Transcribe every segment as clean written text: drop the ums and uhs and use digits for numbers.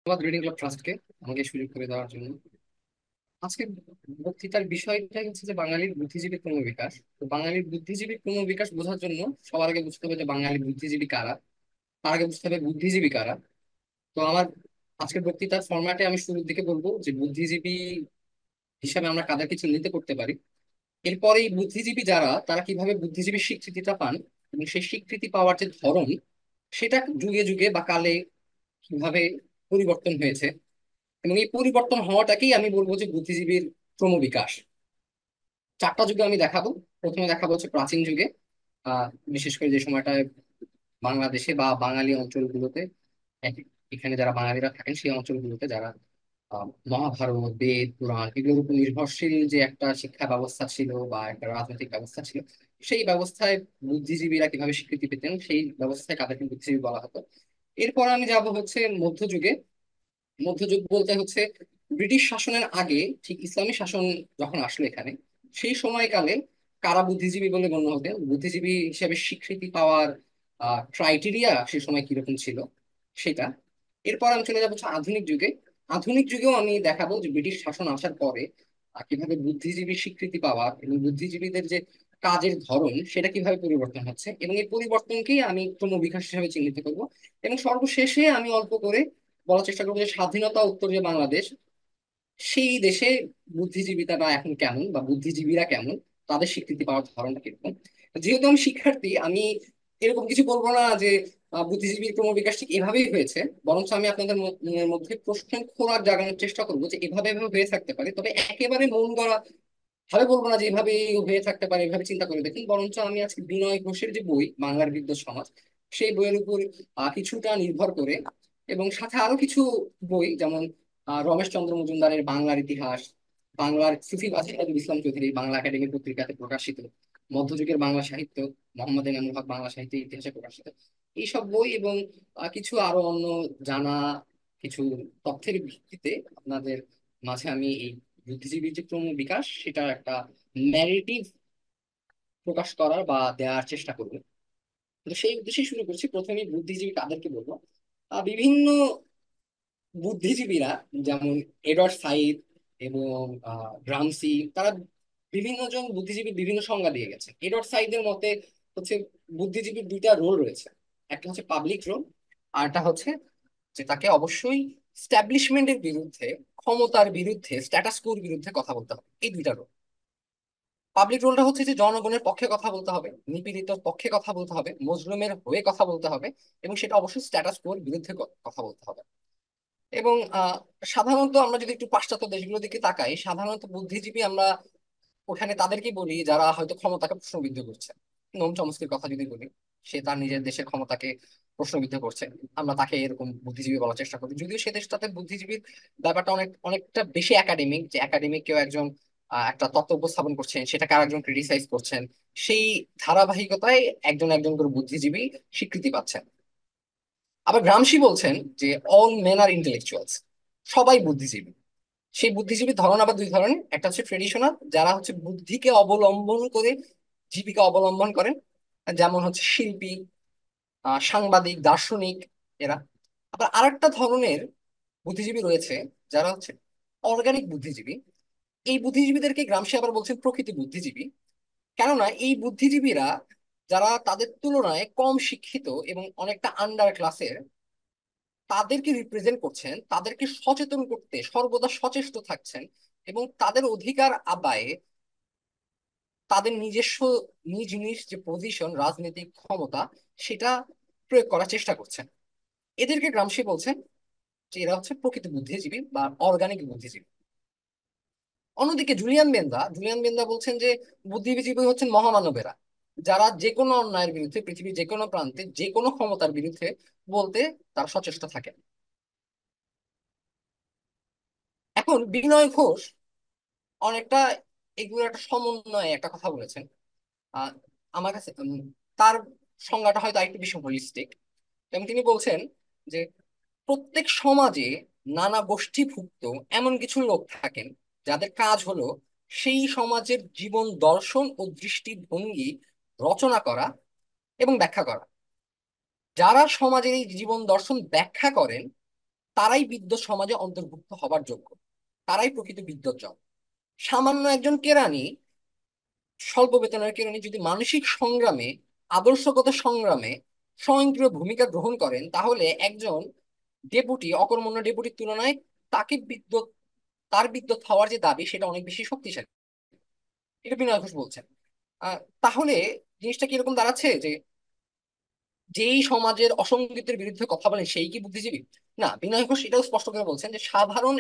ধন্যবাদ reading club ট্রাস্টকে আমাকে সুযোগ করে দেওয়ার জন্য। আজকে বক্তৃতার বিষয়টা হচ্ছে যে বাঙালির বুদ্ধিজীবী ক্রমবিকাশ। তো বাঙালির বুদ্ধিজীবী ক্রমবিকাশ বোঝার জন্য সবার আগে বুঝতে হবে যে বাঙালি বুদ্ধিজীবী কারা, তার আগে বুঝতে হবে বুদ্ধিজীবী কারা। তো আমার আজকের বক্তৃতার ফরম্যাটে আমি শুরুর দিকে বলবো যে বুদ্ধিজীবী হিসাবে আমরা কাদেরকে চিহ্নিত করতে পারি। এরপরে এই বুদ্ধিজীবী যারা, তারা কিভাবে বুদ্ধিজীবীর স্বীকৃতিটা পান এবং সেই স্বীকৃতি পাওয়ার যে ধরন, সেটা যুগে যুগে বা কালে কিভাবে পরিবর্তন হয়েছে, এবং এই পরিবর্তন হওয়াটাকেই আমি বলবো যে বুদ্ধিজীবীর ক্রমবিকাশ। চারটা যুগে আমি দেখাবো। প্রথমে দেখাবো হচ্ছে প্রাচীন যুগে, আহ বিশেষ করে যে সময়টায় বাংলাদেশে বা বাঙালি অঞ্চলগুলোতে, এক- এখানে যারা বাঙালিরা থাকেন সেই অঞ্চলগুলোতে যারা মহাভারত, বেদ, পুরাণ এগুলোর উপর নির্ভরশীল যে একটা শিক্ষা ব্যবস্থা ছিল বা একটা রাজনৈতিক ব্যবস্থা ছিল, সেই ব্যবস্থায় বুদ্ধিজীবীরা কিভাবে স্বীকৃতি পেতেন, সেই ব্যবস্থায় কাদেরকে বুদ্ধিজীবী বলা হতো। এরপর আমি যাব হচ্ছে মধ্যযুগে। মধ্যযুগ বলতে হচ্ছে ব্রিটিশ শাসনের আগে, ঠিক ইসলামী শাসন যখন আসলো এখানে, সেই সময়কালে কারা বুদ্ধিজীবী বলে গণ্য হতেন, বুদ্ধিজীবী হিসেবে স্বীকৃতি পাওয়ার ক্রাইটেরিয়া সে সময় কিরকম ছিল সেটা। এরপর আমি চলে যাবো হচ্ছে আধুনিক যুগে। আধুনিক যুগেও আমি দেখাবো যে ব্রিটিশ শাসন আসার পরে কিভাবে বুদ্ধিজীবী স্বীকৃতি পাওয়ার এবং বুদ্ধিজীবীদের যে কাজের ধরন সেটা কিভাবে পরিবর্তন হচ্ছে, এবং এই পরিবর্তনকেই আমি ক্রমবিকাশ হিসেবে চিহ্নিত করব। এবং সর্বশেষে আমি অল্প করে বলার চেষ্টা করবো যে স্বাধীনতা উত্তর যে বাংলাদেশ, সেই দেশে বুদ্ধিজীবিতাটা এখন কেমন বা বুদ্ধিজীবীরা কেমন, তাদের স্বীকৃতি পাওয়ার ধরনটা কিরকম। যেহেতু আমি শিক্ষার্থী, আমি এরকম কিছু বলবো না যে বুদ্ধিজীবীর ক্রমবিকাশ ঠিক এভাবেই হয়েছে, বরঞ্চ আমি আপনাদের মনের মধ্যে প্রশ্ন খোরাক জাগানোর চেষ্টা করবো যে এভাবে এভাবে হয়ে থাকতে পারে, তবে একেবারে মন গড়া ভাবে বলবো না যে এভাবে হয়ে থাকতে পারে, এভাবে চিন্তা করে দেখুন। বরঞ্চ আমি আজকে বিনয় ঘোষের যে বই বাংলার বিদ্যুৎ সমাজ, সেই বইয়ের উপর কিছুটা নির্ভর করে, এবং সাথে আরো কিছু বই যেমন রমেশ চন্দ্র মজুমদারের বাংলার ইতিহাস, বাংলার সুফি বাদশাহ নজরুল ইসলাম চৌধুরী বাংলা একাডেমি পত্রিকাতে প্রকাশিত, মধ্যযুগের বাংলা সাহিত্য মোহাম্মদ এনামুল হক বাংলা সাহিত্যের ইতিহাসে প্রকাশিত এইসব বই, এবং কিছু আরো অন্য জানা কিছু তথ্যের ভিত্তিতে আপনাদের মাঝে আমি এই বুদ্ধিজীবীর যে ক্রমবিকাশ সেটা একটা ন্যারেটিভ প্রকাশ করার বা দেওয়ার চেষ্টা করবো। তো সেই উদ্দেশ্যে শুরু করছি। প্রথমে বুদ্ধিজীবী কাদেরকে বলবো। বিভিন্ন বুদ্ধিজীবীরা, যেমন এডওয়ার্ড সাইড এবং গ্রামসি, তারা বিভিন্ন জন বুদ্ধিজীবীর বিভিন্ন সংজ্ঞা দিয়ে গেছে। এডওয়ার্ড সাইডের মতে হচ্ছে বুদ্ধিজীবীর দুইটা রোল রয়েছে, একটা হচ্ছে পাবলিক রোল, আর একটা হচ্ছে যে তাকে অবশ্যই স্ট্যাবলিশমেন্টের বিরুদ্ধে, ক্ষমতার বিরুদ্ধে, স্ট্যাটাস কোর বিরুদ্ধে কথা বলতে হবে। এই দুইটা রোল। পাবলিক রোলটা হচ্ছে যে জনগণের পক্ষে কথা বলতে হবে, নিপীড়িতর পক্ষে কথা বলতে হবে, মজলুমের হয়ে কথা বলতে হবে, এবং সেটা অবশ্যই স্ট্যাটাস কোর বিরুদ্ধে কথা বলতে হবে। এবং সাধারণত আমরা যদি একটু পাশ্চাত্য দেশগুলোর দিকে তাকাই, সাধারণত বুদ্ধিজীবী আমরা ওখানে তাদেরকে বলি যারা হয়তো ক্ষমতাকে প্রশ্নবিদ্ধ করছে। নোম চমস্কির কথা যদি বলি, সে তার নিজের দেশের ক্ষমতাকে প্রশ্নবিদ্ধ করছে, আমরা তাকে এরকম বুদ্ধিজীবী বলার চেষ্টা করি। যদিও সে দেশটাতে বুদ্ধিজীবীর ব্যাপারটা অনেকটা বেশি একাডেমিক, যে একাডেমিক কেউ একজন একটা তত্ত্ব উপস্থাপন করছেন, সেটাকে আরেকজন ক্রিটিসাইজ করছেন, সেই ধারাবাহিকতায় একজন একজন করে বুদ্ধিজীবী স্বীকৃতি পাচ্ছেন। আবার গ্রামসি বলছেন যে অল মেন আর ইন্টেলেকচুয়ালস, সবাই বুদ্ধিজীবী। সেই বুদ্ধিজীবীর ধরন আবার দুই ধরনের, একটা হচ্ছে ট্রেডিশনাল, যারা হচ্ছে বুদ্ধিকে অবলম্বন করে জীবিকা অবলম্বন করেন, যেমন হচ্ছে শিল্পী, সাংবাদিক, দার্শনিক, এরা। আবার আরেকটা ধরনের বুদ্ধিজীবী রয়েছে যারা হচ্ছে অর্গানিক বুদ্ধিজীবী। এই বুদ্ধিজীবীদেরকে গ্রামসি আবার বলছেন প্রকৃতি বুদ্ধিজীবী। কেননা এই বুদ্ধিজীবীরা, যারা তাদের তুলনায় কম শিক্ষিত এবং অনেকটা আন্ডার ক্লাসের, তাদেরকে রিপ্রেজেন্ট করছেন, তাদেরকে সচেতন করতে সর্বদা সচেষ্ট থাকছেন, এবং তাদের অধিকার আদায়ে তাদের নিজস্ব নিজ নিজ যে পজিশন, রাজনৈতিক ক্ষমতা, সেটা প্রয়োগ করার চেষ্টা করছেন। এদেরকে গ্রামসি বলছেন যে এরা হচ্ছে প্রকৃত বুদ্ধিজীবী বা অর্গানিক বুদ্ধিজীবী। অন্যদিকে জুলিয়ান বেন্দা বলছেন যে বুদ্ধিজীবী হচ্ছেন মহামানবেরা, যারা যে কোনো অন্যায়ের বিরুদ্ধে, পৃথিবীর যে কোনো প্রান্তে যে কোনো ক্ষমতার বিরুদ্ধে বলতে তারা সচেষ্ট থাকেন। এখন বিনয় ঘোষ অনেকটা এগুলো একটা সমন্বয়ে একটা কথা বলেছেন। আহ, আমার কাছে তার সংজ্ঞাটা হয়তো একটু বেশি হোলিস্টিক, এবং তিনি বলছেন যে প্রত্যেক সমাজে নানা গোষ্ঠীভুক্ত এমন কিছু লোক থাকেন যাদের কাজ হলো সেই সমাজের জীবন দর্শন ও দৃষ্টিভঙ্গি রচনা করা এবং ব্যাখ্যা করা। যারা সমাজের এই জীবন দর্শন ব্যাখ্যা করেন, তারাই বিদ্যৎ সমাজে অন্তর্ভুক্ত হবার যোগ্য, তারাই প্রকৃত বিদ্যৎ জন। সামান্য একজন কেরানি, স্বল্প বেতনের কেরানি যদি মানসিক সংগ্রামে, আদর্শগত সংগ্রামে স্বয়ংক্রিয় ভূমিকা গ্রহণ করেন, তাহলে একজন ডেপুটি, অকর্মণ্য ডেপুটির তুলনায় তাকে বিদ্যুৎ, তার বিদ্যুৎ হওয়ার যে দাবি সেটা অনেক বেশি শক্তিশালী। এটা বিনয় ঘোষ বলছেন। তাহলে জিনিসটা কি এরকম দাঁড়াচ্ছে যে যেই সমাজের অসঙ্গতির বিরুদ্ধে কথা বলেন সেই কি বুদ্ধিজীবী? না, বিনয় ঘোষ এটাও স্পষ্ট করে বলছেন যে সাধারণ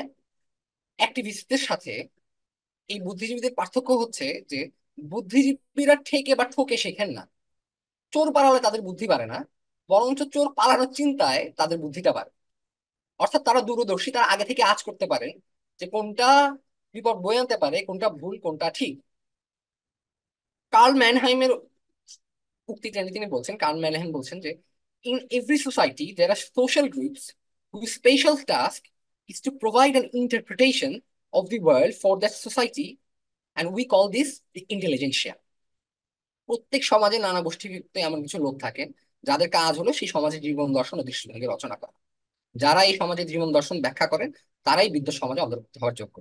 অ্যাক্টিভিস্টদের সাথে এই বুদ্ধিজীবীদের পার্থক্য হচ্ছে যে বুদ্ধিজীবীরা ঠেকে বা ঠকে শেখেন না। চোর পালালে তাদের বুদ্ধি বাড়ে না, বরঞ্চ চোর পালানোর চিন্তায় তাদের বুদ্ধিটা বাড়ে। অর্থাৎ তারা দূরদর্শী, তারা আগে থেকে আঁচ করতে পারেন যে কোনটা বিপদ বয়ে আনতে পারে, কোনটা ভুল কোনটা ঠিক। কার্ল ম্যানহাইমের উক্তিটা তিনি বলছেন, কার্ল ম্যানহাইম বলছেন যে in every society there are social groups whose special task is to provide an interpretation of the world for that society, and we call this the intelligentsia. প্রত্যেক সমাজে নানা গোষ্ঠীতে এমন কিছু লোক থাকে যাদের কাজ হলো সেই সমাজের জীবন দর্শন ও দৃষ্টিভঙ্গি রচনা করা। যারা এই সমাজের জীবন দর্শন ব্যাখ্যা করেন তারাই বিদ্যুৎ সমাজে অন্তর্ভুক্ত হওয়ার যোগ্য,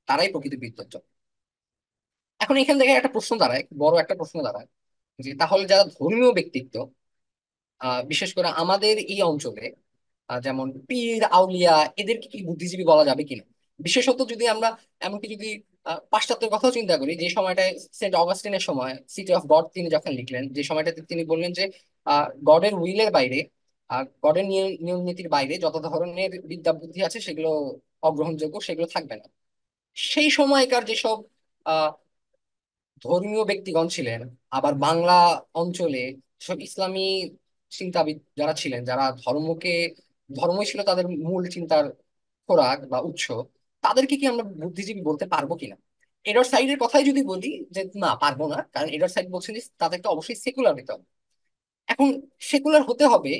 তারাই প্রকৃত বিদ্যুৎ যোগ্য। এখন এখান থেকে একটা প্রশ্ন দাঁড়ায়, বড় একটা প্রশ্ন দাঁড়ায়, যে তাহলে যারা ধর্মীয় ব্যক্তিত্ব, বিশেষ করে আমাদের এই অঞ্চলে, যেমন পীর আউলিয়া, এদেরকে কি বুদ্ধিজীবী বলা যাবে কিনা? বিশেষত যদি আমরা এমনকি যদি পাশ্চাত্যের কথাও চিন্তা করি, যে সময়টায় সেন্ট অগাস্টিনের সময় সিটি অফ গড তিনি যখন লিখলেন, যে সময়টাতে তিনি বললেন যে গডের উইলের বাইরে, গডের নিয়ম নিয়ম নীতির বাইরে যত ধরনের বিদ্যা বুদ্ধি আছে সেগুলো অগ্রহণযোগ্য, সেগুলো থাকবে না। সেই সময়কার যেসব ধর্মীয় ব্যক্তিগণ ছিলেন, আবার বাংলা অঞ্চলে সব ইসলামী চিন্তাবিদ যারা ছিলেন, যারা ধর্মই ছিল তাদের মূল চিন্তার খোরাক বা উৎস, তাদেরকে কি আমরা বুদ্ধিজীবী বলতে পারবো কিনা? এডার সাইডের কথাই যদি বলি যে না, পারবো না, কারণ এডার সাইড বলছেন যে তাদেরকে অবশ্যই সেকুলার হতে হবে। এখন সেকুলার হতে হবে,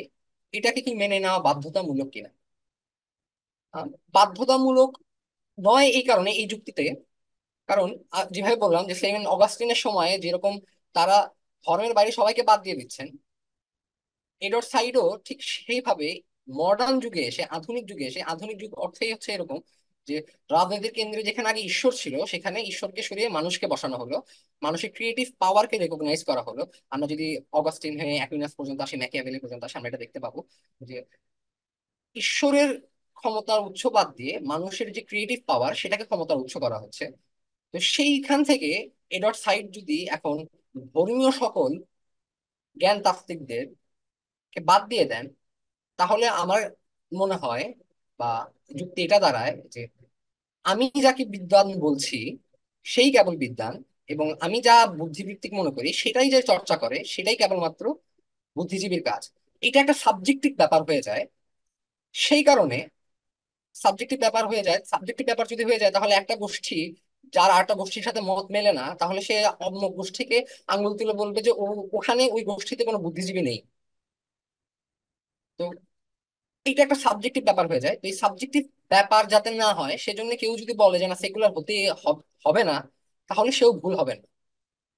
এটাকে কি মেনে নেওয়া বাধ্যতামূলক কিনা? আহ, বাধ্যতামূলক নয় এই কারণে, এই যুক্তিতে, কারণ যেভাবে বললাম যে সেভেন অগাস্টিনের সময়ে যেরকম তারা ধর্মের বাইরে সবাইকে বাদ দিয়ে দিচ্ছেন, এডর সাইডও ঠিক সেইভাবে মডার্ন যুগে এসে, আধুনিক যুগে এসে, আধুনিক যুগ অর্থই হচ্ছে এরকম যে রাজনীতির কেন্দ্রে যেখানে আগে ঈশ্বর ছিল সেখানে ঈশ্বরকে সরিয়ে মানুষকে বসানো হলো, মানুষের ক্রিয়েটিভ পাওয়ারকে রেকগনাইজ করা হলো। আমরা যদি অগাস্টিন হয়ে অ্যাকুইনাস পর্যন্ত আসি, ম্যাকিয়াভেলি পর্যন্ত আসি, আমরা এটা দেখতে পাবো যে ঈশ্বরের ক্ষমতার উৎস বাদ দিয়ে মানুষের যে ক্রিয়েটিভ পাওয়ার সেটাকে ক্ষমতার উৎস করা হচ্ছে। তো সেইখান থেকে এডওয়ার্ড সাইড যদি এখন ধর্মীয় সকল জ্ঞান তাত্ত্বিকদের কে বাদ দিয়ে দেন, তাহলে আমার মনে হয় বা যুক্তি এটা দাঁড়ায় যে আমি যাকে বিদ্বান বলছি সেই কেবল বিদ্বান, এবং আমি যা বুদ্ধিবৃত্তিক মনে করি সেটাই যে চর্চা করে সেটাই কেবলমাত্র বুদ্ধিজীবীর কাজ। এটা একটা সাবজেক্টিভ ব্যাপার হয়ে যায়। সেই কারণে সাবজেক্টিভ ব্যাপার যদি হয়ে যায়, তাহলে একটা গোষ্ঠী যার আরেকটা গোষ্ঠীর সাথে মত মেলে না, তাহলে সে অন্য গোষ্ঠীকে আঙ্গুল তুলে বলবে যে ও, ওখানে ওই গোষ্ঠীতে কোনো বুদ্ধিজীবী নেই। তো এটা একটা সাবজেক্টিভ ব্যাপার হয়ে যায়। তো এই সাবজেক্টিভ ব্যাপার যাতে না হয় সেজন্য কেউ যদি বলে যে না সেকুলার হতে হবে না, তাহলে সেও ভুল হবে না।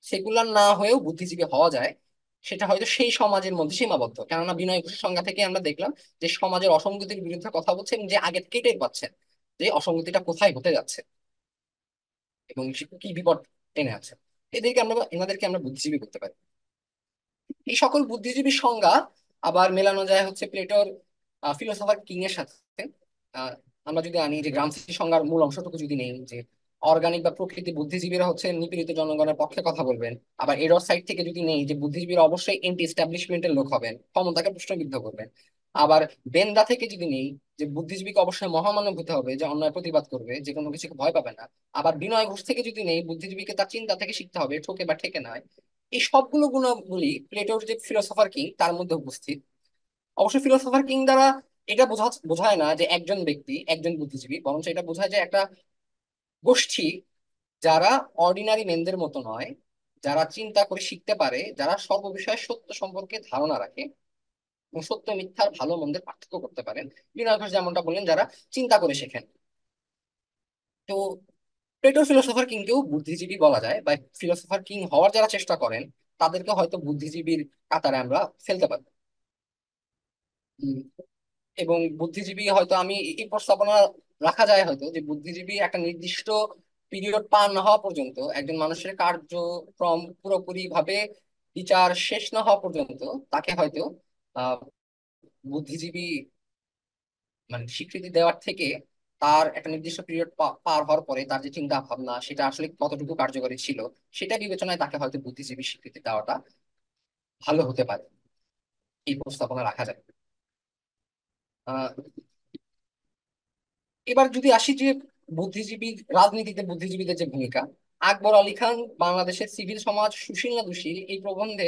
সেকুলার না হয়েও বুদ্ধিজীবী হওয়া যায়, সেটা হয়তো সেই সমাজের মধ্যে সীমাবদ্ধ। কেননা বিনয় ঘোষের সংজ্ঞা থেকে আমরা দেখলাম যে সমাজের অসঙ্গতির বিরুদ্ধে কথা বলছে এবং যে আগে থেকেই টের পাচ্ছেন যে অসঙ্গতিটা কোথায় হতে যাচ্ছে এবং সে কি বিপদ টেনে আছে। এনাদেরকে আমরা বুদ্ধিজীবী করতে পারি। এই সকল বুদ্ধিজীবীর সংজ্ঞা আবার মেলানো যায় হচ্ছে প্লেটোর ফিলোসফার কিং এর সাথে। আহ, আমরা যদি আনি যে গ্রামসি সংজ্ঞার মূল অংশটুকু যদি নেই, যে অর্গানিক বা প্রকৃতি বুদ্ধিজীবীরা হচ্ছে নিপীড়িত জনগণের পক্ষে কথা বলবেন। আবার এরর সাইড থেকে যদি নেই যে বুদ্ধিজীবীরা অবশ্যই এন্টি এস্টাবলিশমেন্টের লোক হবেন, ক্ষমতাকে প্রশ্নবিদ্ধ করবেন। আবার বেন্দা থেকে যদি নেই যে বুদ্ধিজীবীকে অবশ্যই মহামানব হতে হবে, যে অন্যায় প্রতিবাদ করবে, যে কোনো কিছুকে ভয় পাবে না। আবার বিনয় ঘোষ থেকে যদি নেই বুদ্ধিজীবীকে তার চিন্তা থেকে শিখতে হবে, ঠকে বা ঠেকে নয়। এই সবগুলো গুণাবলী প্লেটোর যে ফিলোসফার কিং তার মধ্যে উপস্থিত। অবশ্য ফিলোসফার কিং দ্বারা এটা বোঝায় না যে একজন ব্যক্তি একজন বুদ্ধিজীবী, বরঞ্চ এটা বোঝায় যে একটা গোষ্ঠী যারা অর্ডিনারি মেনদের মতো নয়, যারা চিন্তা করে শিখতে পারে, যারা সর্ববিষয়ে সত্য সম্পর্কে ধারণা রাখে এবং সত্য মিথ্যার ভালো মন্দের পার্থক্য করতে পারেন। বিনয় ঘোষ যেমনটা বললেন, যারা চিন্তা করে শেখেন। তো প্লেটোর ফিলোসফার কিংকেও বুদ্ধিজীবী বলা যায়, বা ফিলোসফার কিং হওয়ার যারা চেষ্টা করেন তাদেরকে হয়তো বুদ্ধিজীবীর কাতারে আমরা ফেলতে পারি। এবং বুদ্ধিজীবী হয়তো আমি এই প্রস্তাবনা রাখা যায় হয়তো যে বুদ্ধিজীবী একটা নির্দিষ্ট পিরিয়ড পার না হওয়া পর্যন্ত, একজন মানুষের কার্যক্রম পুরোপুরি ভাবে বিচার শেষ না হওয়া পর্যন্ত তাকে হয়তো আহ বুদ্ধিজীবী মানে স্বীকৃতি দেওয়ার থেকে তার একটা নির্দিষ্ট পিরিয়ড পার হওয়ার পরে তার যে চিন্তা ভাবনা সেটা আসলে কতটুকু কার্যকরী ছিল সেটা বিবেচনায় তাকে হয়তো বুদ্ধিজীবী স্বীকৃতি দেওয়াটা ভালো হতে পারে, এই প্রস্তাবনা রাখা যায়। আহ এবার যদি আসি যে বুদ্ধিজীবী, রাজনীতিতে বুদ্ধিজীবীদের যে ভূমিকা, আকবর আলী খান বাংলাদেশের সিভিল সমাজ সুশীল না দুশীল এই প্রবন্ধে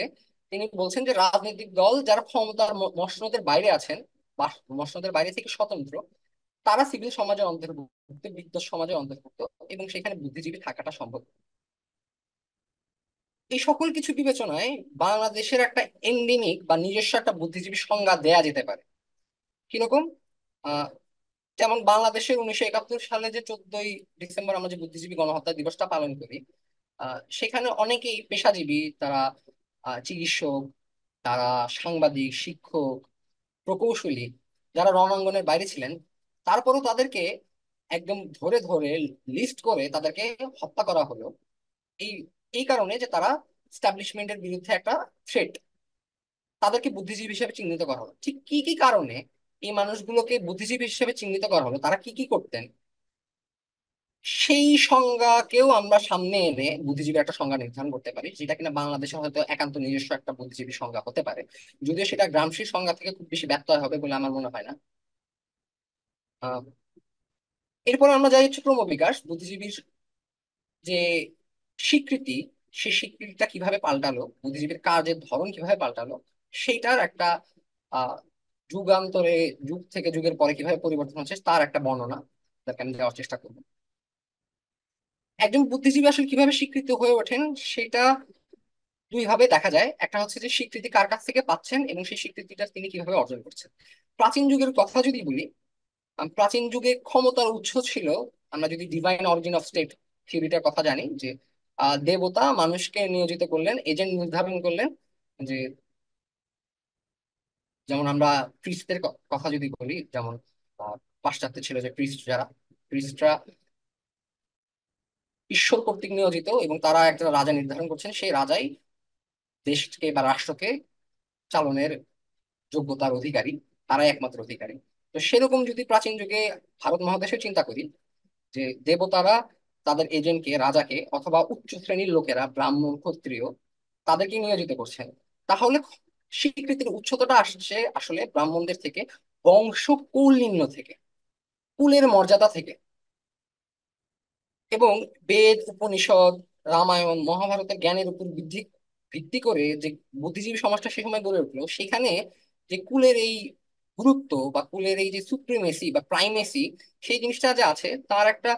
তিনি বলছেন যে রাজনৈতিক দল যারা ক্ষমতার মসনদের বাইরে আছেন বা মসনদের বাইরে থেকে স্বতন্ত্র, তারা সিভিল সমাজের অন্তর্ভুক্ত, বিদ্যা সমাজের অন্তর্ভুক্ত, এবং সেখানে বুদ্ধিজীবী থাকাটা সম্ভব। এই সকল কিছু বিবেচনায় বাংলাদেশের একটা এন্ডেমিক বা নিজস্ব একটা বুদ্ধিজীবী সংজ্ঞা দেয়া যেতে পারে। কিরকম? আহ যেমন বাংলাদেশের 1971 সালে যে 14ই ডিসেম্বর আমরা যে বুদ্ধিজীবী গণহত্যা দিবসটা পালন করি, সেখানে অনেকেই পেশাজীবী, তারা চিকিৎসক, তারা সাংবাদিক, শিক্ষক, প্রকৌশলী, যারা রণাঙ্গনের বাইরে ছিলেন, তারপরও তাদেরকে একদম ধরে ধরে লিস্ট করে তাদেরকে হত্যা করা হলো এই এই কারণে যে তারা স্টাবলিশমেন্টের বিরুদ্ধে একটা থ্রেট, তাদেরকে বুদ্ধিজীবী হিসেবে চিহ্নিত করা হলো। ঠিক কি কি কারণে এই মানুষগুলোকে বুদ্ধিজীবী হিসেবে চিহ্নিত করা হলো, তারা কি কি করতেন, সেই সংজ্ঞাকেও আমরা সামনে এনে বুদ্ধিজীবী একটা সংজ্ঞা নির্ধারণ করতে পারি, যেটা কিনা বাংলাদেশে হয়তো একান্ত নিজস্ব একটা বুদ্ধিজীবী সংজ্ঞা হতে পারে, যদিও সেটা গ্রামসির সংজ্ঞা থেকে খুব বেশি ব্যত্যয় হবে বলে আমার মনে হয় না। আহ, এরপর আমরা যাই হচ্ছে ক্রমবিকাশ বুদ্ধিজীবীর যে স্বীকৃতি, সেই স্বীকৃতিটা কিভাবে পাল্টালো, বুদ্ধিজীবীর কাজের ধরন কিভাবে পাল্টালো, সেইটার একটা আহ যুগান্তরে, যুগ থেকে যুগের পরে কিভাবে পরিবর্তন হচ্ছে তার একটা বর্ণনা যাকে আমি দেওয়ার চেষ্টা করবো। একজন বুদ্ধিজীবী আসলে কিভাবে স্বীকৃত হয়ে ওঠেন সেটা দুই ভাবে দেখা যায়। একটা হচ্ছে যে স্বীকৃতি কার কাছ থেকে পাচ্ছেন এবং সেই স্বীকৃতিটা তিনি কিভাবে অর্জন করছেন। প্রাচীন যুগের কথা যদি বলি, প্রাচীন যুগে ক্ষমতার উৎস ছিল, আমরা যদি ডিভাইন অরিজিন অফ স্টেট থিওরিটার কথা জানি, যে দেবতা মানুষকে নিয়োজিত করলেন, এজেন্ট নির্ধারণ করলেন, যে যেমন আমরা প্রিস্টদের কথা যদি বলি, যেমন আহ, পাশ্চাত্যে ছিল যে প্রিস্ট, যারা প্রিস্টরা ঈশ্বর কর্তৃক নিয়োজিত এবং তারা একটা রাজা নির্ধারণ করছেন, সেই রাজাই দেশকে বা রাষ্ট্রকে চালনের যোগ্যতার অধিকারী, তারাই একমাত্র অধিকারী। তো সেরকম যদি প্রাচীন যুগে ভারত মহাদেশে চিন্তা করি, যে দেবতারা তাদের এজেন্টকে, রাজাকে অথবা উচ্চ শ্রেণীর লোকেরা ব্রাহ্মণ ক্ষত্রিয় তাদেরকে নিয়োজিত করছেন, তাহলে স্বীকৃতির উচ্চতাটা আসছে আসলে ব্রাহ্মণদের থেকে, বংশ কৌলীন্য থেকে, কুলের মর্যাদা থেকে। এবং বেদ, উপনিষদ, রামায়ণ, মহাভারতের জ্ঞানের উপর ভিত্তি ভিত্তি করে যে বুদ্ধিজীবী সমাজটা সে সময় গড়ে উঠলো, সেখানে যে কুলের এই গুরুত্ব বা কুলের এই যে সুপ্রিমেসি বা প্রাইমেসি, সেই জিনিসটা যে আছে তার একটা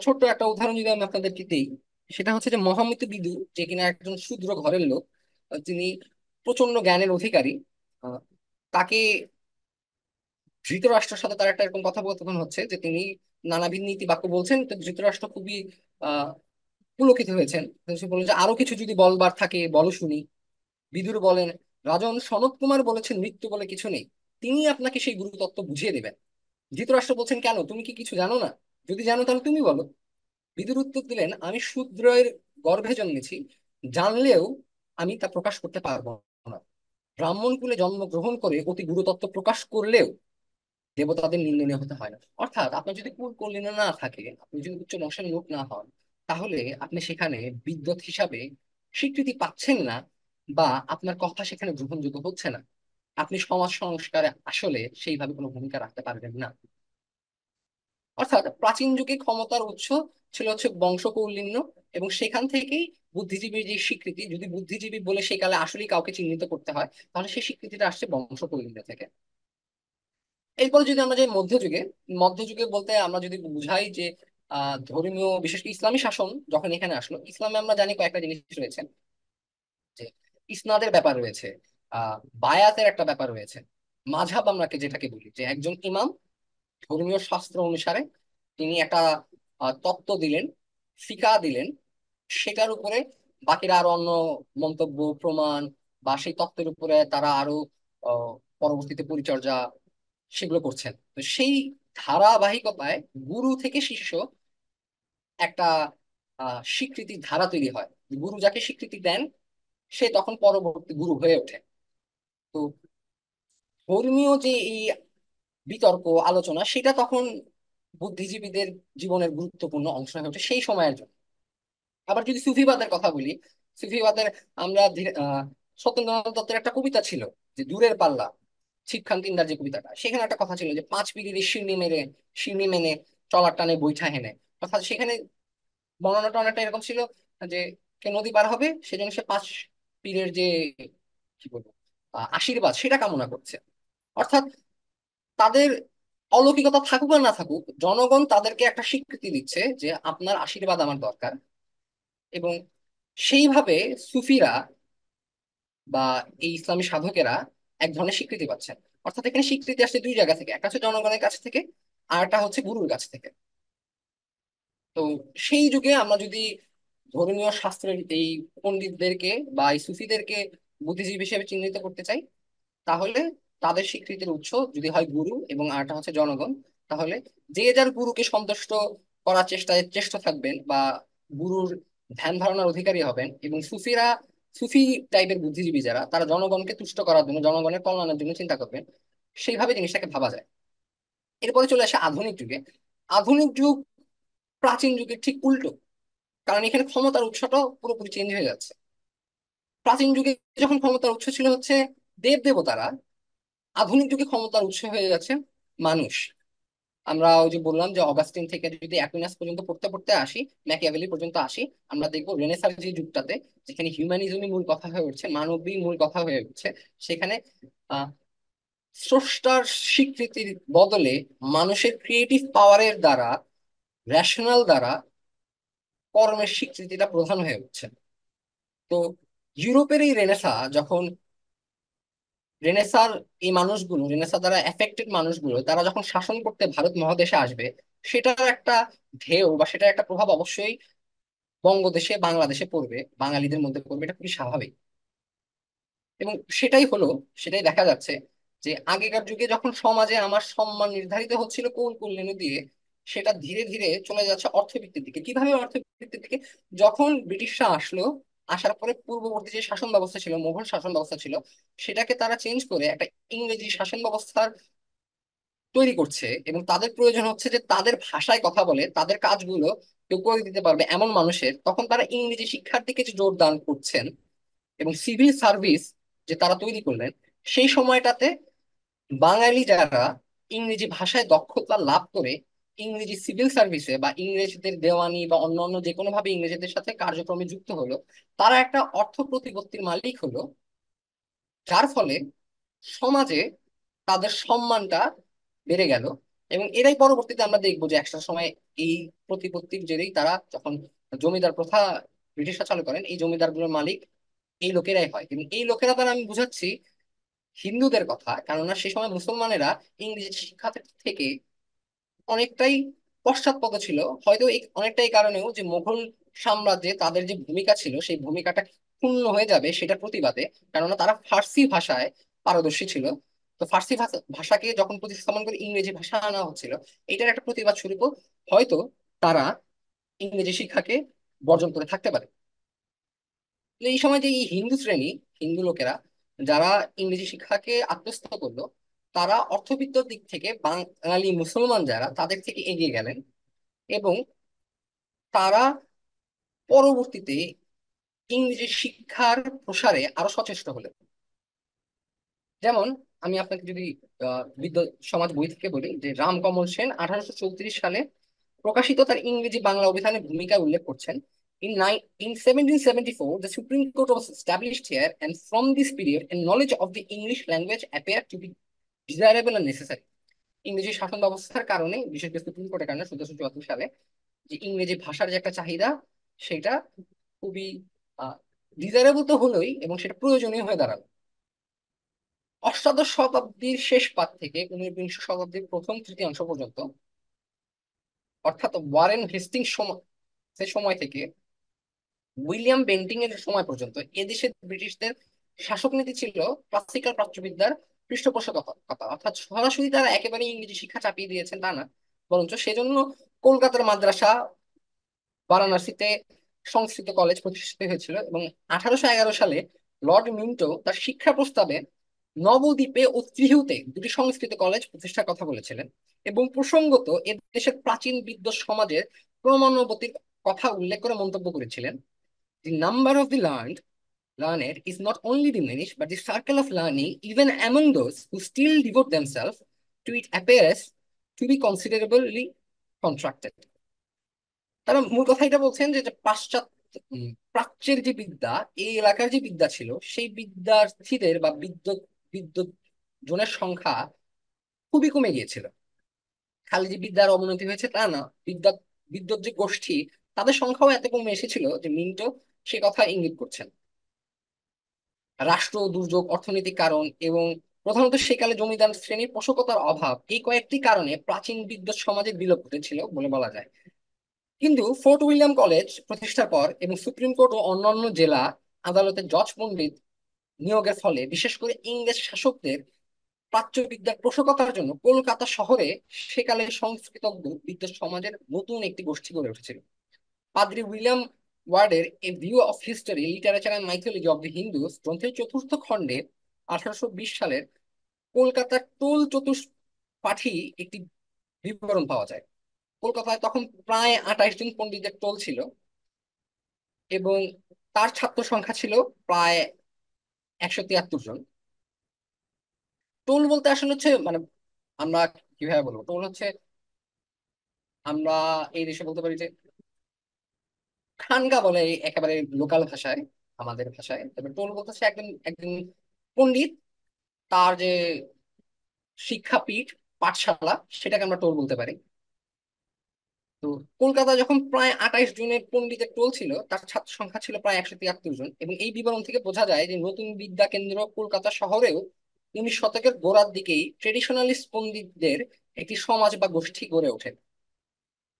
ছোট্ট একটা উদাহরণ যদি আমি আপনাদেরকে দিই, সেটা হচ্ছে যে মহামতি বিদুর, যে কিনা একজন শূদ্র ঘরের লোক, তিনি প্রচন্ড জ্ঞানের অধিকারী। আহ, তাকে ধৃতরাষ্ট্রের সাথে তার একটা এরকম কথোপকথন হচ্ছে যে তিনি নানাবিধ নীতি বাক্য বলছেন, তো ধৃতরাষ্ট্র খুবই আহ পুলকিত হয়েছেন। তো সে বললেন যে আরো কিছু যদি বলবার থাকে বলো শুনি। বিদুর বলেন, রাজন সনত কুমার বলেছেন মৃত্যু বলে কিছু নেই, তিনি আপনাকে সেই গুরু তত্ত্ব বুঝিয়ে দেবেন। ধৃতরাষ্ট্র বলছেন, কেন, তুমি কি কিছু জানো না? যদি জানো তাহলে তুমি বলো। বিদুর উত্তর দিলেন, আমি শূদ্রের গর্ভে জন্মেছি, জানলেও আমি তা প্রকাশ করতে পারবো না। ব্রাহ্মণ কুলে জন্মগ্রহণ করে অতি গুরুতত্ত্ব প্রকাশ করলেও দেবতাদের নিন্দনীয় হতে হয় না। অর্থাৎ আপনার যদি কুল কল্যাণ না থাকে, আপনি যদি উচ্চ বংশের লোক না হন, তাহলে আপনি সেখানে বিদ্বৎ হিসাবে স্বীকৃতি পাচ্ছেন না, বা আপনার কথা সেখানে গ্রহণযোগ্য হচ্ছে না। আপনি সমাজ সংস্কারে আসলে সেইভাবে কোনো ভূমিকা রাখতে পারবেন না। অর্থাৎ প্রাচীন যুগে ক্ষমতার উৎস ছিল হচ্ছে বংশকৌলীন্য, এবং সেখান থেকেই বুদ্ধিজীবীর যে স্বীকৃতি, যদি বুদ্ধিজীবী বলে সেই কালে আসলেই কাউকে চিহ্নিত করতে হয়, তাহলে সেই স্বীকৃতিটা আসছে বংশকৌলীন্য থেকে। এরপরে যদি আমরা যাই মধ্যযুগে, মধ্যযুগে বলতে আমরা যদি বুঝাই যে ধর্মীয়, বিশেষ করে ইসলামী শাসন যখন এখানে আসলো, ইসলামে আমরা জানি কয়েকটা জিনিস রয়েছে, যে ইসনাদের ব্যাপার রয়েছে, বায়াতের একটা ব্যাপার রয়েছে, মাঝহাব আমরা যেটাকে বলি, যে একজন ইমাম ধর্মীয় শাস্ত্র অনুসারে তিনি একটা তত্ত্ব দিলেন, ফিকা দিলেন, সেটার উপরে বাকিরা আরো অন্য মন্তব্য, প্রমাণ বা সেই তত্ত্বের উপরে তারা আরো পরবর্তীতে পরিচর্যা সেগুলো করছেন। তো সেই ধারাবাহিকতায় গুরু থেকে শিষ্য একটা স্বীকৃতির ধারা তৈরি হয়। গুরু যাকে স্বীকৃতি দেন সে তখন পরবর্তী গুরু হয়ে ওঠে। তো ধর্মীয় যে এই বিতর্ক আলোচনা সেটা তখন বুদ্ধিজীবীদের জীবনের গুরুত্বপূর্ণ অংশ হয়ে ওঠে সেই সময়ের জন্য। আবার যদি সুফিবাদের কথা বলি, সুফিবাদের আমরা সত্যেন্দ্রনাথ দত্তের একটা কবিতা ছিল যে দূরের পাল্লা, শিবখান তিনদার যে কবিতাটা, সেখানে একটা কথা ছিল যে পাঁচ পিরিরি শিরনি মেনে চলার টানে বৈঠা হেনে। অর্থাৎ সেখানে বর্ণনাটা অনেকটা এরকম ছিল যে কে নদী পার হবে সেজন্য সে পাঁচ পীরের যে কি বলবো আশীর্বাদ সেটা কামনা করছে। অর্থাৎ তাদের অলৌকিকতা থাকুক আর না থাকুক, জনগণ তাদেরকে একটা স্বীকৃতি দিচ্ছে যে আপনার আশীর্বাদ আমার দরকার। এবং সেইভাবে সুফিরা বা এই ইসলামী সাধকেরা এক ধরনের স্বীকৃতি পাচ্ছেন। অর্থাৎ এখানে স্বীকৃতি আসছে দুই জায়গা থেকে, একটা হচ্ছে জনগণের কাছ থেকে, আর একটা হচ্ছে গুরুর কাছ থেকে। তো সেই যুগে আমরা যদি ধর্মীয় শাস্ত্রের এই পণ্ডিতদেরকে বা এই সুফিদেরকে বুদ্ধিজীবী হিসেবে চিহ্নিত করতে চাই, তাহলে তাদের স্বীকৃতির উৎস যদি হয় গুরু এবং আরেকটা হচ্ছে জনগণ, তাহলে যে যার গুরুকে সন্তুষ্ট করার চেষ্টায় চেষ্ট থাকবেন বা গুরুর ধ্যান ধারণার অধিকারী হবেন। এবং সুফি টাইপের বুদ্ধিজীবী যারা, তারা জনগণকে তুষ্ট করার জন্য, জনগণের কল্যাণের জন্য চিন্তা করবেন। সেইভাবে জিনিসটাকে ভাবা যায়। এরপরে চলে আসে আধুনিক যুগে। আধুনিক যুগ প্রাচীন যুগের ঠিক উল্টো, কারণ এখানে ক্ষমতার উৎসটাও পুরোপুরি চেঞ্জ হয়ে যাচ্ছে। প্রাচীন যুগে যখন ক্ষমতার উৎস ছিল হচ্ছে দেব দেবতারা, আধুনিক যুগে ক্ষমতার উৎস হয়ে যাচ্ছে মানুষ। আমরা ওই যে বললাম যে অগাস্টিন থেকে যদি অ্যাকুইনাস পর্যন্ত পড়তে পড়তে আসি, ম্যাকিয়াভেলি পর্যন্ত আসি, আমরা দেখবো রেনেসার যে যুগটাতে, যেখানে হিউম্যানিজমই মূল কথা হয়ে উঠছে, মানবী মূল কথা হয়ে উঠছে, সেখানে আহ স্রষ্টার স্বীকৃতির বদলে মানুষের ক্রিয়েটিভ পাওয়ারের দ্বারা, রেশনাল দ্বারা কর্মের স্বীকৃতিটা প্রধান হয়ে উঠছে। তো ইউরোপের এই রেনেসা যখন, রেনেসার এই মানুষগুলো, রেনেসা দ্বারা এফেক্টেড মানুষগুলো, তারা যখন শাসন করতে ভারত মহাদেশে আসবে, সেটার একটা ঢেউ বা সেটার একটা প্রভাব অবশ্যই বঙ্গদেশে, বাংলাদেশে পড়বে, বাঙালিদের মধ্যে পড়বে, এটা খুবই স্বাভাবিক। এবং সেটাই হলো, সেটাই দেখা যাচ্ছে যে আগেকার যুগে যখন সমাজে আমার সম্মান নির্ধারিত হচ্ছিল কোল কুল্যাণী দিয়ে, সেটা ধীরে ধীরে চলে যাচ্ছে অর্থভিত্তির দিকে। কিভাবে অর্থভিত্তির দিকে? যখন ব্রিটিশরা আসলো, আসার পরে পূর্ববর্তী যে শাসন ব্যবস্থা ছিল, মোগল শাসন ব্যবস্থা ছিল, সেটাকে তারা চেঞ্জ করে একটা ইংরেজি শাসন ব্যবস্থার তৈরি করছে। এবং তাদের প্রয়োজন হচ্ছে যে তাদের ভাষায় কথা বলে তাদের কাজগুলো কেউ করে দিতে পারবে এমন মানুষের, তখন তারা ইংরেজি শিক্ষার দিকে যে জোর দান করছেন এবং সিভিল সার্ভিস যে তারা তৈরি করলেন, সেই সময়টাতে বাঙালি যারা ইংরেজি ভাষায় দক্ষতা লাভ করে ইংরেজি সিভিল সার্ভিসে বা ইংরেজদের দেওয়ানি বা অন্যান্য যে কোনো ভাবে ইংরেজদের সাথে কার্যক্রমে যুক্ত হলো, তারা একটা অর্থ প্রতিপত্তির মালিক হলো, যার ফলে সমাজে তাদের সম্মানটা বেড়ে গেল। এবং এরাই পরবর্তীতে আমরা দেখবো যে একটা সময় এই প্রতিপত্তির জেরেই তারা যখন জমিদার প্রথা ব্রিটিশরা চালু করেন, এই জমিদারগুলোর মালিক এই লোকেরাই হয়। এবং এই লোকেরা দ্বারা আমি বুঝাচ্ছি হিন্দুদের কথা, কেননা সে সময় মুসলমানেরা ইংরেজি শিক্ষা থেকে অনেকটাই পশ্চাৎপদ ছিল। হয়তো এই অনেকটাই কারণেও যে মুঘল সাম্রাজ্যে তাদের যে ভূমিকা ছিল সেই ভূমিকাটা ক্ষুণ্ণ হয়ে যাবে সেটা প্রতিবাদে, কেননা তারা ফার্সি ভাষায় পারদর্শী ছিল। তো ফার্সি ভাষাকে যখন প্রতিস্থাপন করে ইংরেজি ভাষা আনা হচ্ছিল, এটার একটা প্রতিবাদ স্বরূপ হয়তো তারা ইংরেজি শিক্ষাকে বর্জন করে থাকতে পারে। তো এই সময় যে এই হিন্দু শ্রেণী, হিন্দু লোকেরা যারা ইংরেজি শিক্ষাকে আত্মস্থ করলো, তারা অর্থবিত্ত দিক থেকে বাঙালি মুসলমান যারা তাদের থেকে এগিয়ে গেলেন। এবং তারা পরবর্তীতে ইংরেজি শিক্ষার প্রসারে আরো সচেষ্ট হলেন। যেমন আমি আপনাকে যদি সমাজ বই থেকে বলি যে রামকমল সেন 1834 সালে প্রকাশিত তার ইংরেজি বাংলা অভিধানের ভূমিকা উল্লেখ করছেন। In 1774, the Supreme Court was established here, and from this period, a knowledge of the English language appeared to be desirable and necessary. ইংরেজি শাসন ব্যবস্থার কারণে, বিশেষ করে সুপ্রিম কোর্টের কারণে 1774 সালে, যে ইংরেজি ভাষার যে একটা চাহিদা, সেটা খুবই ডিজায়ারেবল তো হলোই, এবং সেটা প্রয়োজনীয় হয়ে দাঁড়ালো। অষ্টাদশ শতাব্দীর শেষ পাদ থেকে ঊনবিংশ শতাব্দীর প্রথম তৃতীয়াংশ পর্যন্ত, অর্থাৎ ওয়ারেন হেস্টিংস সময়, সে সময় থেকে উইলিয়াম বেন্টিং এর সময় পর্যন্ত এদেশে ব্রিটিশদের শাসক নীতি ছিল ক্লাসিক্যাল প্রাচ্যবিদ্যার পৃষ্ঠপোষকতা, অর্থাৎ সরাসরি তারা একেবারে ইংরেজি শিক্ষা চাপিয়ে দিয়েছেন তা না, বরঞ্চ সেজন্য কলকাতার মাদ্রাসা, বারাণসীতে সংস্কৃত কলেজ প্রতিষ্ঠিত হয়েছিল, এবং 1811 সালে লর্ড মিন্টো তার শিক্ষা প্রস্তাবে নবদ্বীপে ও ত্রিহুতে দুটি সংস্কৃত কলেজ প্রতিষ্ঠার কথা বলেছিলেন, এবং প্রসঙ্গত এ দেশের প্রাচীন বিদ্বৎ সমাজের ক্রমানুবর্তির কথা উল্লেখ করে মন্তব্য করেছিলেন, the number of the learned is not only diminished, but the circle of learning, even among those who still devote themselves to it, appears to be considerably contracted. তারা মূল কথা এটা বলছেন যে যে প্রাচ্যের যে বিদ্যা, এই এলাকার যে বিদ্যা ছিল, সেই বিদ্যার্থীদের বা বিদ্যুৎ জনের সংখ্যা খুবই কমে গিয়েছিল। খালি যে বিদ্যার অবনতি হয়েছে তা না, বিদ্যুৎ যে গোষ্ঠী, তাদের সংখ্যাও এত কমে এসেছিল যে মিন্টো সে কথা ইঙ্গিত করছেন। রাষ্ট্র দুর্যোগ, অর্থনৈতিক কারণ, এবং প্রধানত সেকালে জমিদার শ্রেণীর পোষকতার অভাব, এই কয়েকটি কারণে প্রাচীন বিদ্বৎ সমাজের বিলোপ ঘটেছিল বলে বলা যায়। কিন্তু ফোর্ট উইলিয়াম কলেজ প্রতিষ্ঠার পর এবং সুপ্রিম কোর্ট ও অন্যান্য জেলা আদালতে জজ পণ্ডিত নিয়োগের ফলে, বিশেষ করে ইংরেজ শাসকদের প্রাচ্যবিদ্যার পোষকতার জন্য কলকাতা শহরে সেকালে সংস্কৃত বিদ্যা সমাজের নতুন একটি গোষ্ঠী গড়ে উঠেছিল। পাদ্রী উইলিয়াম ওয়ার্ডের a view of history, literature and mythology of the Hindus গ্রন্থের চতুর্থ খণ্ডে 1820 সালের কলকাতার টোল চতুষ্পাঠী একটি বিবরণ পাওয়া যায়। কলকাতায় তখন প্রায় 28 জন পণ্ডিতের টোল ছিল, এবং তার ছাত্র সংখ্যা ছিল প্রায় 173 জন। টোল বলতে আসলে হচ্ছে মানে, আমরা কিভাবে বলবো, টোল হচ্ছে, আমরা এই দেশে বলতে পারি যে খানকা বলে একেবারে লোকাল ভাষায়, আমাদের ভাষায়। তবে টোল বলতে হচ্ছে একজন একজন পণ্ডিত, তার যে শিক্ষাপীঠ, পাঠশালা, সেটাকে আমরা টোল বলতে পারি। তো কলকাতা যখন প্রায় 28 জনের পণ্ডিতের টোল ছিল, তার ছাত্র সংখ্যা ছিল প্রায় 173 জন, এবং এই বিবরণ থেকে বোঝা যায় যে নতুন বিদ্যা কেন্দ্র কলকাতা শহরেও 19 শতকের গোড়ার দিকেই ট্রেডিশনালিস্ট পণ্ডিতদের একটি সমাজ বা গোষ্ঠী গড়ে ওঠে।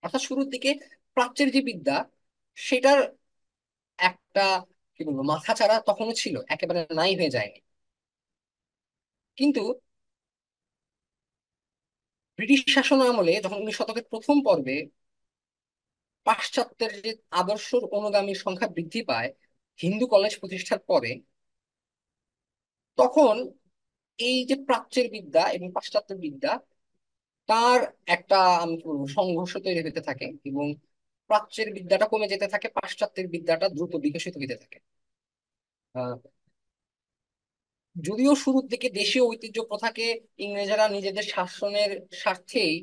অর্থাৎ শুরুর দিকে প্রাচ্যের যে বিদ্যা, সেটার একটা কি বলবো মাথাচাড়া তখনও ছিল, একেবারে নাই হয়ে যায়নি। কিন্তু ব্রিটিশ শাসন আমলে যখন 19 শতকের প্রথম পর্বে পাশ্চাত্যের যে আদর্শ অনুগামীর সংখ্যা বৃদ্ধি পায় হিন্দু কলেজ প্রতিষ্ঠার পরে, তখন এই যে প্রাচ্যের বিদ্যা এবং পাশ্চাত্যের বিদ্যা, তার একটা আমি কি বলবো সংঘর্ষ তৈরি হতে থাকে, এবং প্রাচ্যের বিদ্যাটা কমে যেতে থাকে, পাশ্চাত্যের বিদ্যাটা দ্রুত বিকশিত হতে থাকে। আহ, যদিও শুরুর দিকে দেশীয় ঐতিহ্য প্রথাকে ইংরেজরা নিজেদের শাসনের স্বার্থেই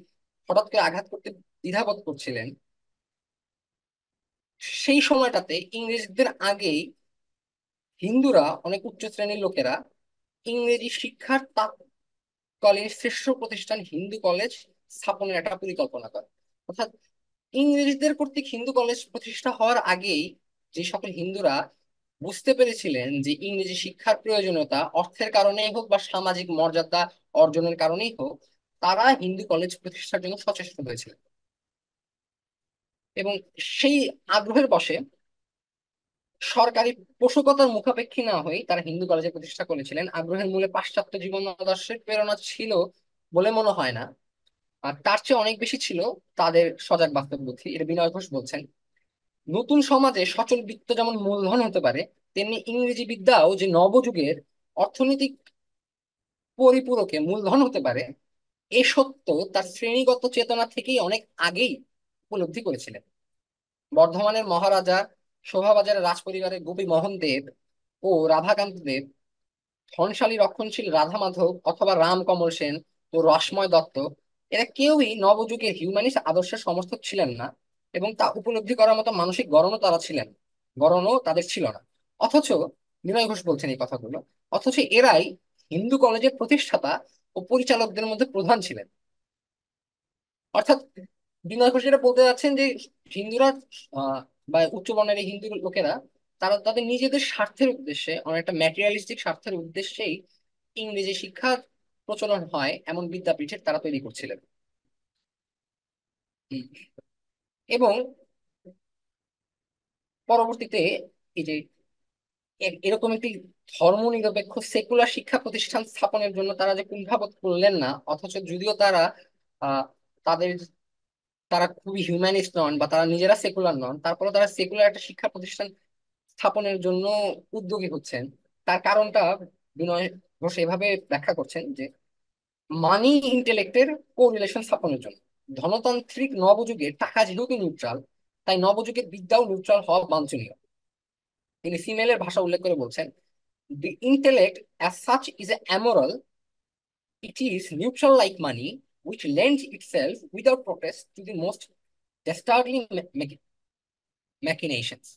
হঠাৎ করে আঘাত করতে দ্বিধাবোধ করছিলেন, সেই সময়টাতে ইংরেজদের আগেই হিন্দুরা, অনেক উচ্চ শ্রেণীর লোকেরা, ইংরেজি শিক্ষার তাৎকালীন শ্রেষ্ঠ প্রতিষ্ঠান হিন্দু কলেজ স্থাপনের একটা পরিকল্পনা করে। অর্থাৎ ইংরেজদের কর্তৃক হিন্দু কলেজ প্রতিষ্ঠা হওয়ার আগেই যে সকল হিন্দুরা বুঝতে পেরেছিলেন যে ইংরেজি শিক্ষার প্রয়োজনীয়তা, অর্থের কারণেই হোক বা সামাজিক মর্যাদা অর্জনের কারণেই হোক, তারা হিন্দু কলেজ প্রতিষ্ঠার জন্য সচেষ্ট হয়েছিল, এবং সেই আগ্রহের বশে সরকারি পোষকতার মুখাপেক্ষী না হয়ে তারা হিন্দু কলেজে প্রতিষ্ঠা করেছিলেন। আগ্রহের মূলে পাশ্চাত্য জীবন আদর্শের প্রেরণা ছিল বলে মনে হয় না, আর তার চেয়ে অনেক বেশি ছিল তাদের সজাগ বাস্তব বুদ্ধি। এটা বিনয় ঘোষ বলছেন। নতুন সমাজে সচল বৃত্ত যেমন মূলধন হতে পারে, তেমনি ইংরেজি বিদ্যাও যে নবযুগের অর্থনৈতিক পরিপূরকে মূলধন হতে পারে, এ সত্য তার শ্রেণীগত চেতনা থেকেই অনেক আগেই উপলব্ধি করেছিলেন। বর্ধমানের মহারাজা, শোভাবাজারের রাজপরিবারের গোপী মোহন দেব ও রাধাকান্ত দেব, ধনশালী রক্ষণশীল রাধা মাধব অথবা রাম কমল সেন ও রসময় দত্ত, এরা কেউই নবযুগের হিউম্যানিস্ট আদর্শের সমর্থক ছিলেন না, এবং তা উপলব্ধি করার মতো মানসিক গড়নও তারা ছিলেন, গড়নও তাদের ছিল না। অথচ বিনয় ঘোষ বলছেন এই কথাগুলো, অথচ এরাই হিন্দু কলেজের প্রতিষ্ঠাতা ও পরিচালকদের মধ্যে প্রধান ছিলেন। অর্থাৎ বিনয় ঘোষ যেটা বলতে যাচ্ছেন যে হিন্দুরা, আহ বা উচ্চ বর্ণের এই হিন্দু লোকেরা, তারা তাদের নিজেদের স্বার্থের উদ্দেশ্যে, অনেকটা ম্যাটেরিয়ালিস্টিক স্বার্থের উদ্দেশ্যেই ইংরেজি শিক্ষার প্রচলন হয় এমন বিদ্যাপীঠের তারা তৈরি করছিলেন। হুম। এবং পরবর্তীতে এই যে এরকম একটি ধর্মনিরপেক্ষ সেকুলার শিক্ষা প্রতিষ্ঠান স্থাপনের জন্য তারা যে কুণ্ঠাবোধ করলেন না, অথচ যদিও তারা আহ তাদের তারা খুবই হিউম্যানিস্ট নন বা তারা নিজেরা সেকুলার নন, তারপরে তারা সেকুলার একটা শিক্ষা প্রতিষ্ঠান স্থাপনের জন্য উদ্যোগী হচ্ছেন। তার কারণটা বিনয় ঘোষ এভাবে ব্যাখ্যা করছেন যে মানি ইন্টেলেক্টের কোরিলেশন স্থাপনের জন্য। ধনতান্ত্রিক নবযুগে টাকা যেহেতু নিউট্রাল, তাই নবযুগে বিদ্যাও নিউট্রাল হওয়া বাঞ্ছনীয়। তিনি সিমেলের ভাষা উল্লেখ করে বলছেন, the intellect as such is a amoral, it is neutral like money, which lends itself without protest to the most dastardly machinations.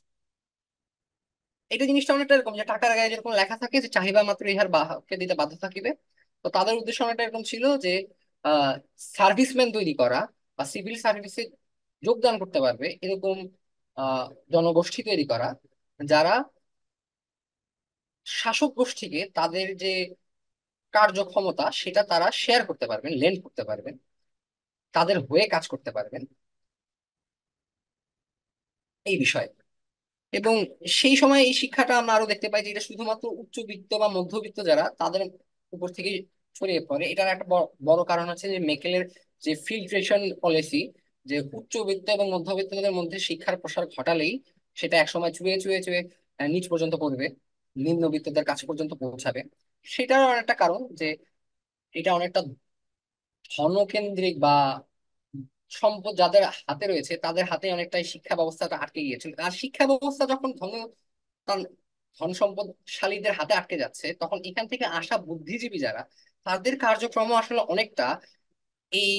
এটা জিনিসটা অনেকটা এরকম যে টাকার গায়ে যেরকম লেখা থাকে যে চাহিদা মাত্র ইহার বাহককে দিতে বাধ্য থাকিবে, তো তাদের উদ্দেশ্য অনেকটা এরকম ছিল যে সার্ভিসম্যান তৈরি করা বা সিভিল সার্ভিসে যোগদান করতে পারবে এরকম আহ জনগোষ্ঠী তৈরি করা, যারা শাসক গোষ্ঠীকে তাদের যে কার্যক্ষমতা সেটা তারা শেয়ার করতে পারবেন, লেন্ড করতে পারবেন, তাদের হয়ে কাজ করতে পারবেন এই বিষয়ে। এবং সেই সময় এই শিক্ষাটা আমরা আরো দেখতে পাই যে এটা শুধুমাত্র উচ্চবিত্ত বা মধ্যবিত্ত যারা তাদের উপর থেকে ছড়িয়ে পড়ে। এটার একটা বড় কারণ হচ্ছে যে মেকেলের যে ফিল্ট্রেশন পলিসি, যে উচ্চবিত্ত এবং মধ্যবিত্তদের মধ্যে শিক্ষার প্রসার ঘটালেই সেটা একসময় চুয়ে চুয়ে চুয়ে নিচ পর্যন্ত পড়বে, নিম্নবিত্তদের কাছে পর্যন্ত পৌঁছাবে। সেটারও অনেকটা কারণ যে এটা অনেকটা ধনকেন্দ্রিক বা সম্পদ যাদের হাতে রয়েছে তাদের হাতে অনেকটাই শিক্ষা ব্যবস্থাটা আটকে গিয়েছিল। আর শিক্ষা ব্যবস্থা যখন তার ধন সম্পদশালীদের হাতে আটকে যাচ্ছে, তখন এখান থেকে আসা বুদ্ধিজীবী যারা, তাদের কার্যক্রম আসলে অনেকটা এই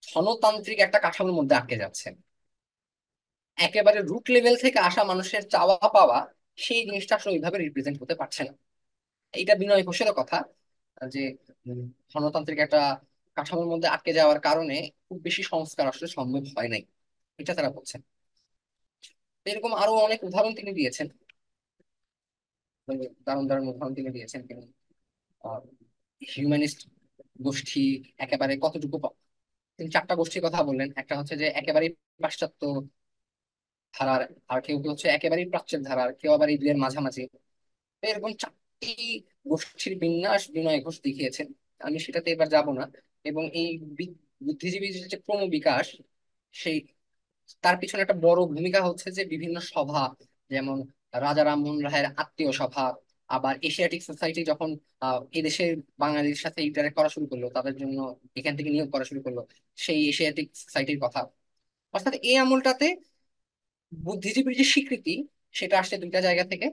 ধনতান্ত্রিক একটা কাঠামোর মধ্যে আটকে যাচ্ছে। একেবারে রুট লেভেল থেকে আসা মানুষের চাওয়া পাওয়া সেই জিনিসটা আসলে ওইভাবে রিপ্রেজেন্ট হতে পারছে না। এইটা বিনয় ঘোষেরও কথা যে উম, ধনতান্ত্রিক একটা কাঠামোর মধ্যে আটকে যাওয়ার কারণে খুব বেশি সংস্কার আসলে সম্ভব হয় নাই, এটা তারা বলছেন। তো এরকম আরো অনেক উদাহরণ তিনি দিয়েছেন, দারুণ দারুণ উদাহরণ তিনি দিয়েছেন। তিনি হিউম্যানিস্ট গোষ্ঠী একেবারে কতটুকু তিনি চারটা গোষ্ঠীর কথা বললেন। একটা হচ্ছে যে একেবারেই পাশ্চাত্য ধারার, আর কেউ কেউ হচ্ছে একেবারেই প্রাচ্যের ধারার, কেউ আবার এই দুয়ের মাঝামাঝি। তো এরকম চারটি গোষ্ঠীর বিন্যাস বিনয় ঘোষ দেখিয়েছেন, আমি সেটাতে এবার যাব না। এবং এই বুদ্ধিজীবী যে ক্রমবিকাশ, সেই তার পিছনে একটা বড় ভূমিকা হচ্ছে যে বিভিন্ন সভা, যেমন রাজা রামমোহন রায়ের আত্মীয় সভা, আবার এশিয়াটিক সোসাইটি যখন এদেশের বাঙালির সাথে ইন্টারেক্ট করা শুরু করলো, তাদের জন্য এখান থেকে নিয়োগ করা শুরু করলো, সেই এশিয়াটিক সোসাইটির কথা। অর্থাৎ এই আমলটাতে বুদ্ধিজীবীর যে স্বীকৃতি সেটা আসছে দুইটা জায়গা থেকে।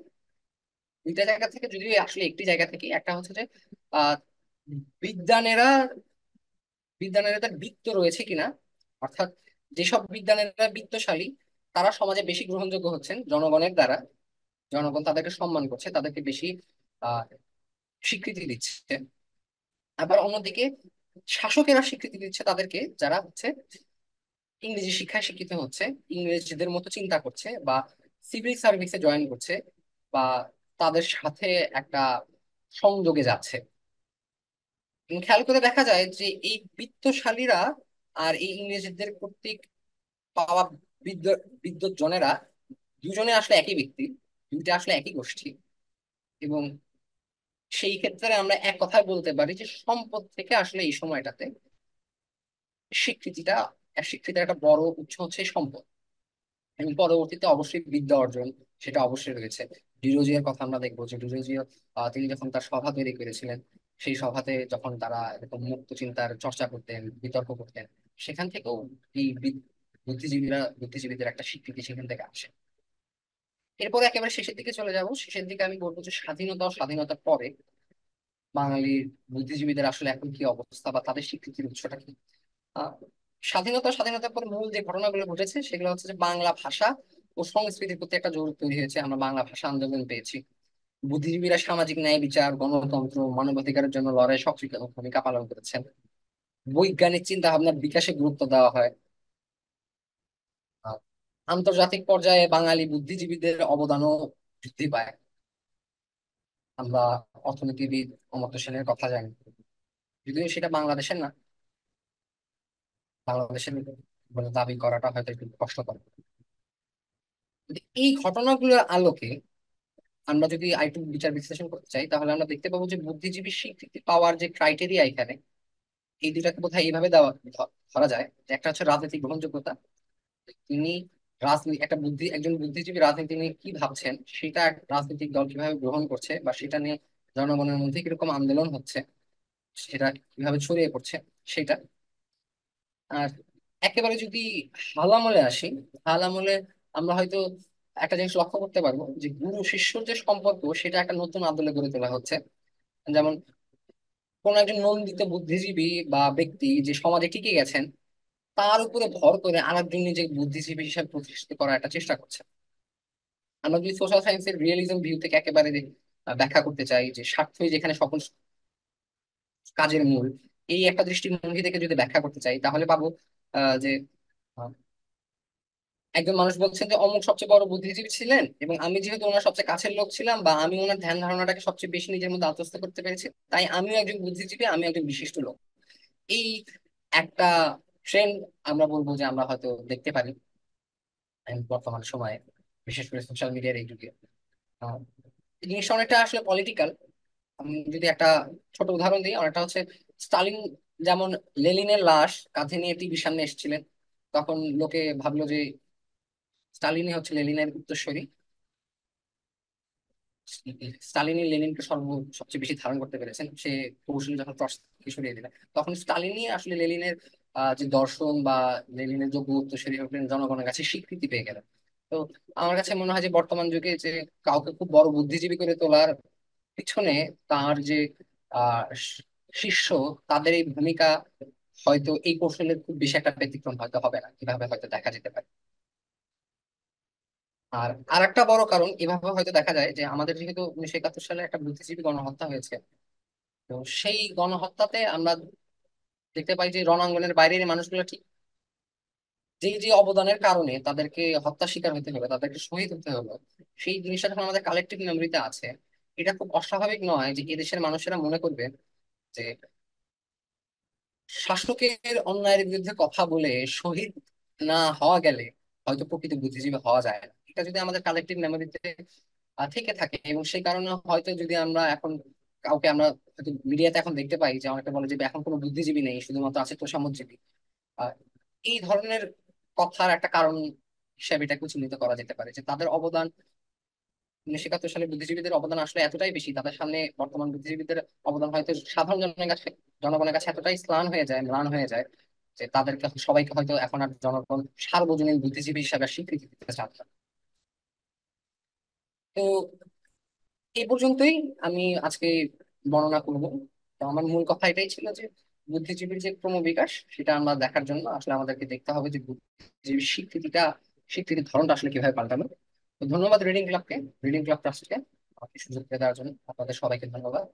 দুইটা জায়গা থেকে যদি আসলে একটি জায়গা থেকে, একটা হচ্ছে যে আহ বিদ্বানেরা বিদ্যানের বৃত্ত রয়েছে কিনা, অর্থাৎ যেসব বিদ্যানেরা বিত্তশালী তারা সমাজে বেশি গ্রহণযোগ্য হচ্ছেন জনগণের দ্বারা, জনগণ তাদেরকে সম্মান করছে, তাদেরকে বেশি আহ স্বীকৃতি দিচ্ছে। আবার অন্যদিকে শাসকেরা স্বীকৃতি দিচ্ছে তাদেরকে যারা হচ্ছে ইংরেজি শিক্ষায় শিক্ষিত হচ্ছে, ইংরেজদের মতো চিন্তা করছে বা সিভিল সার্ভিসে জয়েন করছে বা তাদের সাথে একটা সংযোগে যাচ্ছে। খেয়াল করে দেখা যায় যে এই বিত্তশালীরা আর এই ইংরেজদের কর্তৃক পাওয়া বিদ্য বিদ্যুৎ জনেরা দুজনে আসলে একই ব্যক্তি, দুইটা আসলে একই গোষ্ঠী। এবং সেই ক্ষেত্রে আমরা এক কথায় বলতে পারি যে সম্পদ থেকে আসলে এই সময়টাতে স্বীকৃতিটা স্বীকৃতির একটা বড় উৎস হচ্ছে এই সম্পদ। এবং পরবর্তীতে অবশ্যই বিদ্যা অর্জন, সেটা অবশ্যই রয়েছে। ডিরোজিওর কথা আমরা দেখবো যে ডিরোজিও তিনি যখন তার সভা তৈরি করেছিলেন, সেই সভাতে যখন তারা এরকম মুক্ত চিন্তার চর্চা করতেন, বিতর্ক করতেন, সেখান থেকেও এই বুদ্ধিজীবীদের একটা স্বীকৃতি সেখান থেকে আসে। এরপরে একেবারে শেষের দিকে চলে যাব। শেষের দিকে আমি বলবো যে স্বাধীনতা ও স্বাধীনতার পরে বাঙালির বুদ্ধিজীবীদের আসলে এখন কি অবস্থা বা তাদের স্বীকৃতির উৎসটা কি। আহ, স্বাধীনতার পর মূল যে ঘটনাগুলো ঘটেছে সেগুলো হচ্ছে যে বাংলা ভাষা ও সংস্কৃতির প্রতি একটা জোর তৈরি হয়েছে, আমরা বাংলা ভাষা আন্দোলন পেয়েছি। বুদ্ধিজীবীরা সামাজিক ন্যায় বিচার, গণতন্ত্র, মানবাধিকারের জন্য লড়াই সক্রিয় ভূমিকা পালন করেছেন। বৈজ্ঞানিক চিন্তা ভাবনার বিকাশে গুরুত্ব দেওয়া হয়। আহ, আন্তর্জাতিক পর্যায়ে বাঙালি বুদ্ধিজীবীদের অবদানও বৃদ্ধি পায়। আমরা অর্থনীতিবিদ অমর্ত্য সেনের কথা জানি, যদিও সেটা বাংলাদেশের না, বাংলাদেশের বলে দাবি করাটা হয়তো একটু কষ্টকর। কিন্তু এই ঘটনাগুলোর আলোকে আমরা যদি আরেকটু বিচার বিশ্লেষণ করতে চাই, তাহলে আমরা দেখতে পাবো যে বুদ্ধিজীবী স্বীকৃতি পাওয়ার যে ক্রাইটেরিয়া এখানে, এই দুটাকে বোধহয় এইভাবে ধরা যায় যে একটা হচ্ছে রাজনৈতিক গ্রহণযোগ্যতা। তিনি রাজনীতি একটা একজন বুদ্ধিজীবী রাজনীতি নিয়ে কি ভাবছেন সেটা রাজনৈতিক দল কিভাবে গ্রহণ করছে, বা সেটা নিয়ে জনগণের মধ্যে কিরকম আন্দোলন হচ্ছে, সেটা কিভাবে ছড়িয়ে পড়ছে সেটা। আর একেবারে যদি হাল আমলে আসি, হাল আমলে আমরা হয়তো একটা জিনিস লক্ষ্য করতে পারবো যে গুরু শিষ্যর যে সম্পর্ক সেটা একটা নতুন আদলে গড়ে তোলা হচ্ছে। যেমন কোন একজন নন্দিত বুদ্ধিজীবী বা ব্যক্তি যে সমাজে টিকে গেছেন, তার উপরে ভর করে আরেকজন নিজেকে বুদ্ধিজীবী হিসেবে প্রতিষ্ঠিত করার একটা চেষ্টা করছে। আমরা যদি সোশ্যাল সায়েন্সের রিয়েলিজম ভিউ থেকে একেবারে ব্যাখ্যা করতে চাই যে স্বার্থই যেখানে সকল কাজের মূল, এই একটা দৃষ্টিভঙ্গি থেকে যদি ব্যাখ্যা করতে চাই, তাহলে পাবো যে আহ, একজন মানুষ বলছেন যে অমুক সবচেয়ে বড় বুদ্ধিজীবী ছিলেন, এবং আমি যেহেতু ওনার সবচেয়ে কাছের লোক ছিলাম, বা আমি ওনার ধ্যান ধারণাটাকে সবচেয়ে বেশি নিজের মধ্যে আত্মস্থ করতে পেরেছি, তাই আমিও একজন বুদ্ধিজীবী, আমি একজন বিশিষ্ট লোক। এই একটা ট্রেন্ড আমরা বলবো যে আমরা হয়তো দেখতে পারি বর্তমান সময়ে, বিশেষ করে সোশ্যাল মিডিয়ার এই যুগে। আহ, এই জিনিসটা অনেকটা আসলে পলিটিক্যাল। আমি যদি একটা ছোট উদাহরণ দিই, অনেকটা হচ্ছে স্টালিন যেমন লেনিনের লাশ কাঁধে নিয়ে টিভির সামনে এসেছিলেন, তখন লোকে ভাবলো যে স্টালিনই হচ্ছে লেনিনের উত্তরসূরি। স্টালিনই লেনিনকে সবচেয়ে বেশি ধারণ করতে পেরেছেন, সে কৌশলী যখন ট্রটস্কি সরিয়ে দিলেন, তখন স্টালিনই আসলে লেনিনের যে দর্শন বা লেনিনের যোগ্য উত্তরসূরি হলেন, জনগণের কাছে স্বীকৃতি পেয়ে গেলেন। তো আমার কাছে মনে হয় যে বর্তমান যুগে যে কাউকে খুব বড় বুদ্ধিজীবী করে তোলার পিছনে তার যে শিষ্য, তাদের এই ভূমিকা হয়তো এই কৌশলের খুব বেশি একটা ব্যতিক্রম হয়তো হবে না, কিভাবে হয়তো দেখা যেতে পারে। আর আরেকটা বড় কারণ এভাবে হয়তো দেখা যায় যে আমাদের যেহেতু 1971 সালে একটা বুদ্ধিজীবী গণহত্যা হয়েছে, তো সেই গণহত্যাতে আমরা দেখতে পাই যে রণাঙ্গনের বাইরের এই মানুষগুলো ঠিক যে যে অবদানের কারণে তাদেরকে হত্যা শিকার হতে হলো, তাদেরকে শহীদ হতে হলো, সেই জিনিসটা যখন আমাদের কালেকটিভ মেমোরিতে আছে, এটা খুব অস্বাভাবিক নয় যে এদেশের মানুষেরা মনে করবে যে শাসকের অন্যায়ের বিরুদ্ধে কথা বলে শহীদ না হওয়া গেলে হয়তো প্রকৃত বুদ্ধিজীবী হওয়া যায় না। এটা যদি আমাদের কালেকটিভ মেমোরিতে থেকে থাকে, এবং সেই কারণে হয়তো যদি আমরা এখন কাউকে আমরা হয়তো মিডিয়াতে এখন দেখতে পাই যে অনেকে বলে যে এখন কোনো বুদ্ধিজীবী নেই, শুধুমাত্র আছে তোষামোদজীবী, আহ, এই ধরনের কথার একটা কারণ হিসাবে এটাকে চিহ্নিত করা যেতে পারে যে তাদের অবদান, 1971 সালে বুদ্ধিজীবীদের অবদান আসলে এতটাই বেশি, তাদের সামনে বর্তমান বুদ্ধিজীবীদের অবদান হয়তো সাধারণ জনগণের কাছে এতটাই ম্লান হয়ে যায়, যে তাদেরকে সবাইকে হয়তো এখন আর জনগণ সার্বজনীন বুদ্ধিজীবী হিসাবে আর স্বীকৃতি দিতে চাচ্ছে না। তো এই পর্যন্তই আমি আজকে বর্ণনা করব। তো আমার মূল কথা এটাই ছিল যে বুদ্ধিজীবীর যে ক্রমবিকাশ, সেটা আমরা দেখার জন্য আসলে আমাদেরকে দেখতে হবে যে বুদ্ধিজীবীর স্বীকৃতির ধরনটা আসলে কিভাবে পাল্টানো। তো ধন্যবাদ রিডিং ক্লাবকে, রিডিং ক্লাব ট্রাস্টকে আমাকে সুযোগ করে দেওয়ার জন্য। আপনাদের সবাইকে ধন্যবাদ।